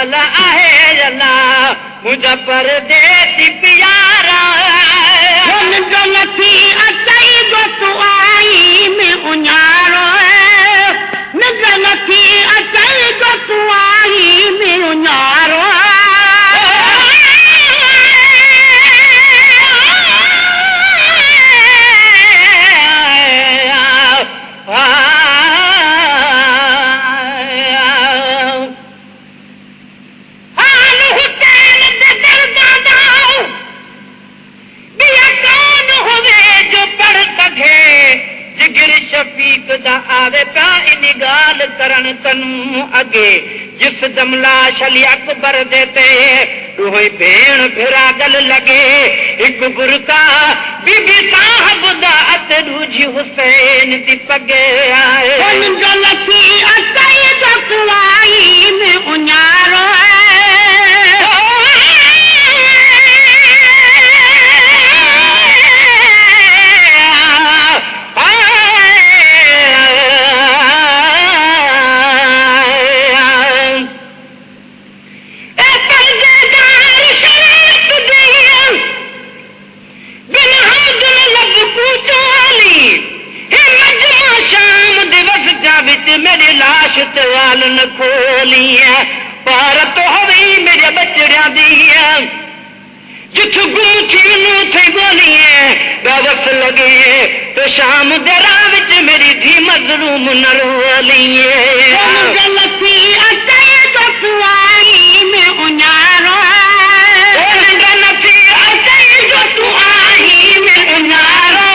अबल आहे अला मुंहिंजा परदेसी प्यारा नथी अचई जो तूं आई में उञारो नथी अचई जो तूं आई में उञारो आवे पिया इन ॻाल्हि करण तनूं अॻे जिस दमला शली अकबर देते ॾोहे भेण फिरागल लॻे हिकु बुरका बीबी साहब दा अत ॾूजी हुसैन दी पगे आए लथी अचई जो तूं आई में उञारो मेरी लाश तवाल न खोली पार तो हवी मेरे बचड़िया दी जिथ गुम थी वनू थे गोली गवस लगी तो शाम देरा विच मेरी धी मजलूम न रोली लथी अचई जो तूं आई में उञारो नथी अचई जो तूं आई में उञारो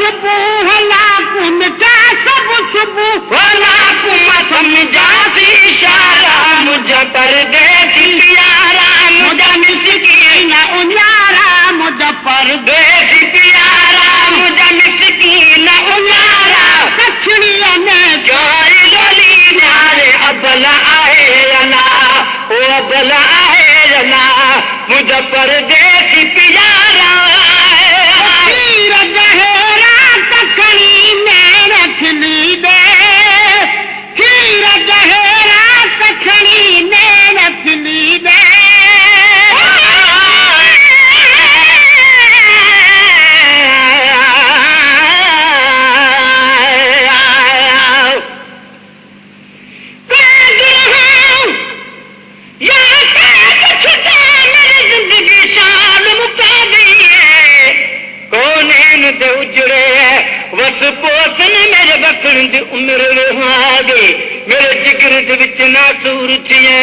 सुबुह लाकू मिटा सभु सुबुह लाकू समझासी इशारा मुंहिंजा परदेसी प्यारा मुंहिंजा मिसकीन उञारा मुंहिंजा परदेसी प्यारा मुंहिंजा मिसकीन उञारा कछड़ीअ में जाई लोली न्यारे अबल आहे अला ओ अबल आहे अला मुंहिंजा परदेसी प्यारा गहरा कखणी में रखली दे खीर गहरा कखणी में रखली दे मेरे बखण दी उम्र विहागे मेरे जिगर दे विच नासूर थिए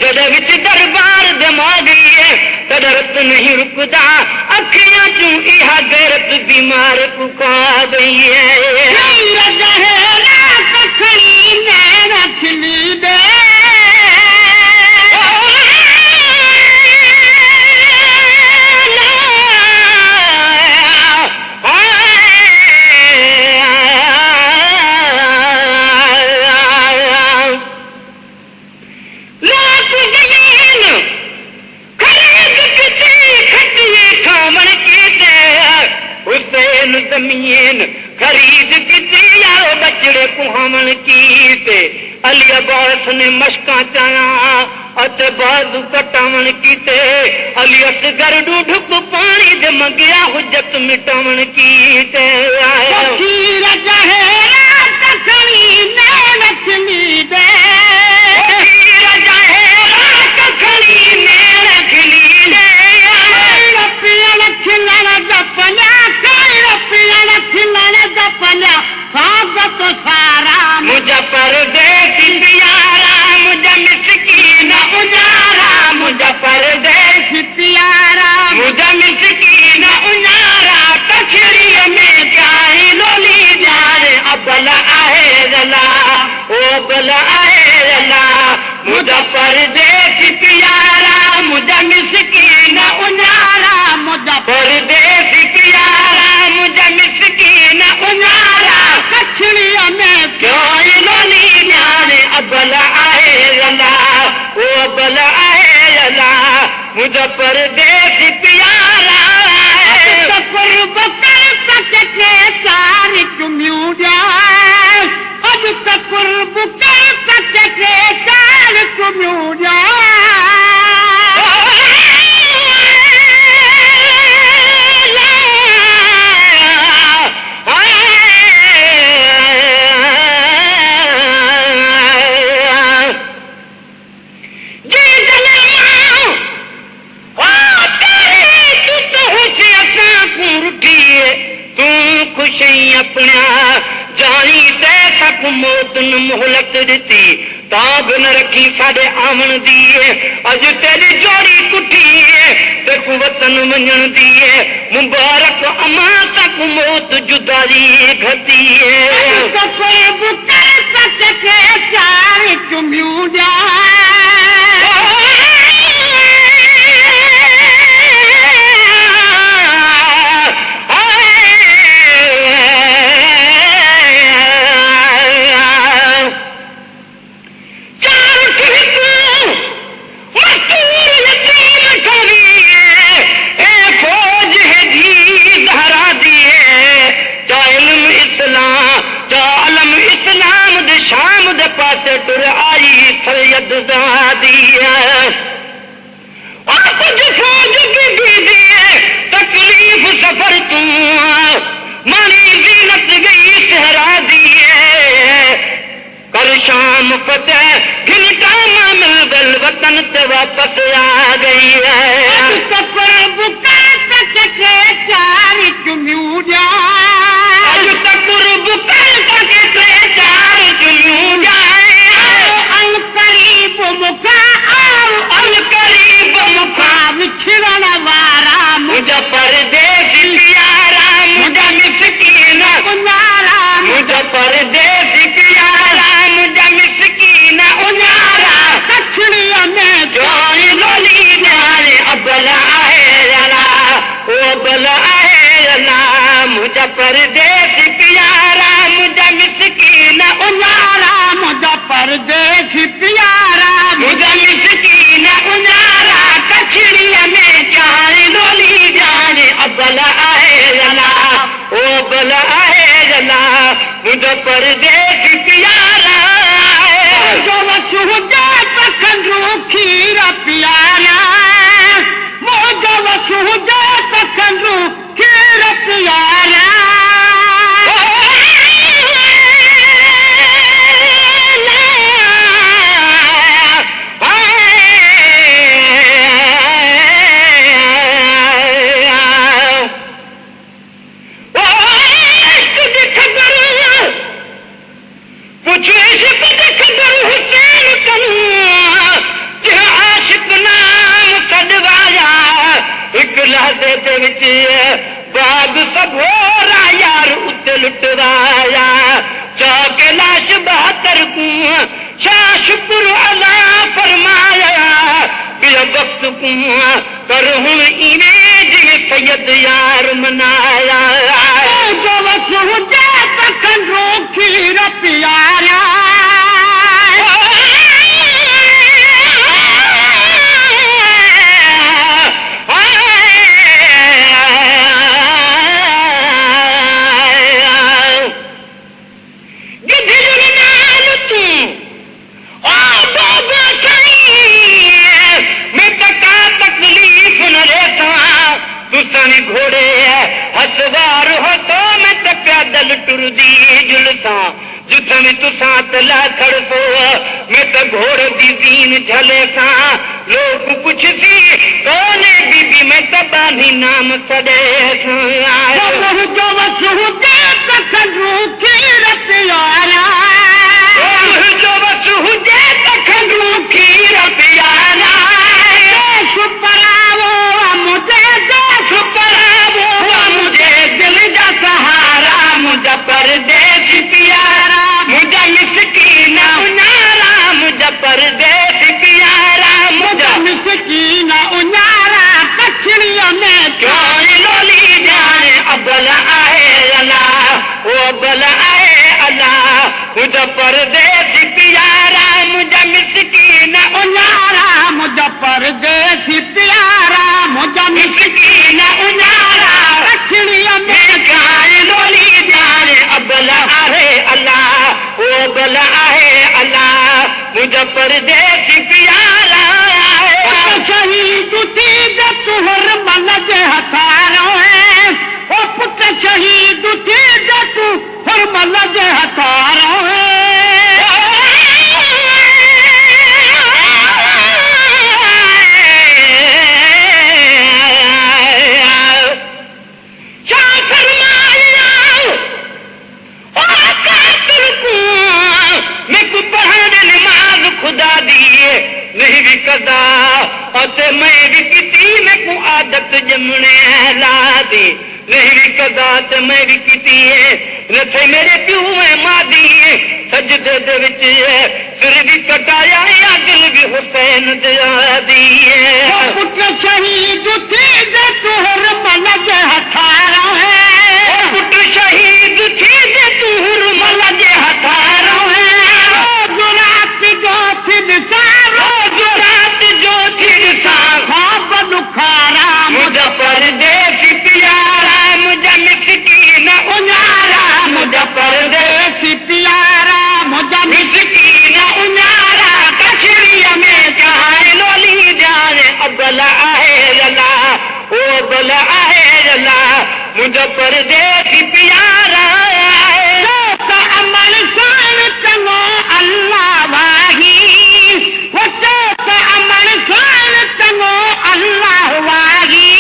जद विच दरबार दिमागी कदरत नहीं रुकदा अखियां चू इहा गैरत बीमार को खा गई है गहरा कखणी में रखली दे जमीन खरीद की यारो बचड़े कुहामन की अली अब्बास ने मशका चाया अते बाजू कटावन कीते अली असगर ढुक पानी दे मंगया हुज्जत मिटावन कीते खीर गहरा कखणी में रखली दे खीर गहरा कखणी में रखली दे पियण खिलण जपना पियण खिलण जपना स्वागत सारा मुझा परदेसी प्यारा मुझा मिसकीन उञारा मुझा परदेसी प्यारा मुझा मिसकीन उञारा कछड़ीअ में जाई लोली जाए अबल आहे अला ओ अबल आहे अला मुझा परदेसी प्यारा मुझा मिसकीन उञारा मुझा परदेसी प्यारा मुझा मिसकीन उञारा कछड़ीअ में जाई लोली जाए अबल आहे अला ओ अबल आहे अला मुझा परदेसी प्यारा कुर्ब कर सके सारी चुमियूं अज त कुर्ब कर सके सारी चुमियूं मौत न मोहलत दी ताब न रखी साडे आमन दी अज तेरी जोड़ी कुठी ते वतन वञण दी मुबारक अमा तक मौत जुदाई घटी चुमियूं टुर आई सैयद तकलीफ सफर तू मानी जीनत गई सहरा दिए कर शाम फतेह घिनटा मिल गल वतन ते वापस आ गई है सफर बुका तक चार चुमियूं आज तक बुका तक चार चुमियूं मुझा परदेस प्यारा मुझा मिसकीन उन्यारा मुझा परदेस प्यारा मुझा मिसकीन उन्यारा कछड़िया में जोई लोली जाने अबल आहे अला ओ अबल आहे अला मुझा परदेस प्यारा मुझा मिसकीन उन्यारा मुझा परदेस प्यारा मुझा मिसकीन उन्यारा कछड़िया में जाने लोली जाने अबल आहे अला ओ अबल आहे अला मुझा परदेस प्यारा जो वसुजा पखंडू खीर प्यारा मोजो वसुजा पखंडू खीर प्यारा बाग सभोरा यार उते लुटवाया चौके लाश 72 को शाह शुक्र अला फरमाया बिया वक्त को कर हुन इन्हें जिवे सैयद यार मनाया जो वसु हुजे तखन रोखी रपियारा घोड़े हसवार हो तो मैं तो पैदल टुरदी जुलसा जिथा भी तुसा तला खड़ो मैं तो घोड़ दी दीन झले सा लोग पुछसी कोने बीबी मैं तो बानी नाम सड़े जो वसु हुजे तखन रूखी रपियारा जो वसु हुजे तखन रूखी रपियारा सुपरावो मुझे मुझे दिल का सहारा मुझा परदेस प्यारा मुझा मिसकीन उन्यारा मुझा परदेस प्यारा मुझा मिसकीन उन्यारा कछड़िया में चोरी लोली जाने अबल आहे अला ओ अबल आहे अला मुझा परदेस प्यारा मुझा मिसकीन उन्यारा मुझा परदेस प्यारा मुझा मिसकीन उन्यारा कछड़िया में गाय लोली जाने अबल आहे अला ओ अबल आहे अला मुझा मुझा परदेसी प्यारा शहीद थी तुहर मन जे हथारो है ओ पुट शहीद थी तू हर मन जे हथारो है खुदा दिए नहीं भी कदा और मैं भी किती मैं को आदत जमने ला दी नहीं भी कदा ते मैं भी किती रथे मेरे प्यू में मां दिए सजदे दे विच सिर भी कटाया या दिल भी हुसैन दिया दिए पुट शहीद थी दे तुहर मन जे हथारो है पुट शहीद थी दे तुहर मन जे हथारो है मुझा परदेसी प्यारा मुझा मिसकीन उन्यारा मुझा परदेसी प्यारा मुझा मिसकीन उन्यारा कचरिया में चाहे लोली जाने अबला आहे जला ओ बला आहे जला मुझा परदेसी प्यारा अमल सान चंगो अल्लाह वाही वो अमल सान चंगो अल्लाह वाही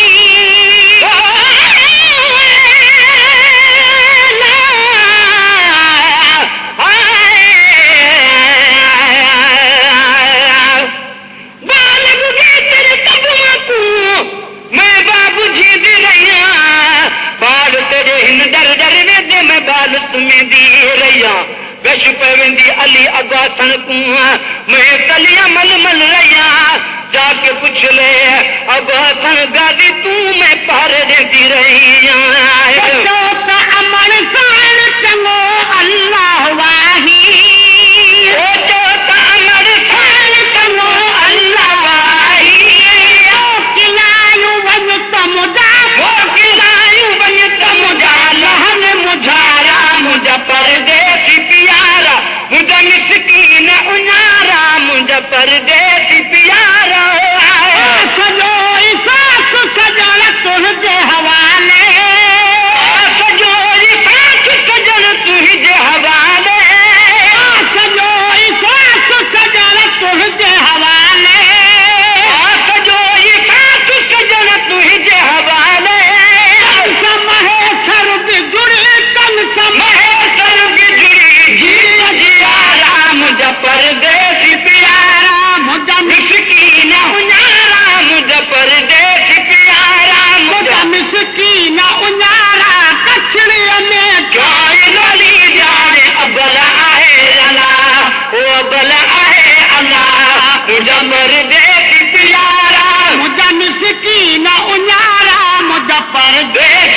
तुम्हें दी रहिया गश पवेंदी अली अगा थन कुआ मैं कलिया मल मल रहिया जाके पूछ ले अगा थन गादी तू मैं पार देती रहिया अमन सान चंगो अल्लाह वाही ओ चोता अमर सान चंगो अल्लाह वाही किलायु वन तमुदा वो किलायु वन तमुदा लहन मुझारा मुझा परदेसी प्यारा मुझा मिसकीन उन्यारा मुझा परदेसी प्यारा सजो सास सजन तुझे हवाले सजो सास सजन तुझे हवाले सजो सास सजन तुझे हवाले सजो सास सजन तुझे हवाले महेश्वर भी जुड़ी तन महेश्वर भी जुड़ी जिया जिया राम मुझा परदेसी प्यारा मुझा मिसकीन उन्यारा मुझा परदेसी प्यारा मुझा मिसकीन उन्यारा कचड़िया में चाहे लोली जाने अबला आहे अला ओ अबला आहे अला मुझा परदेसी प्यारा मुझा मिसकीन उन्यारा मुझा परदेसी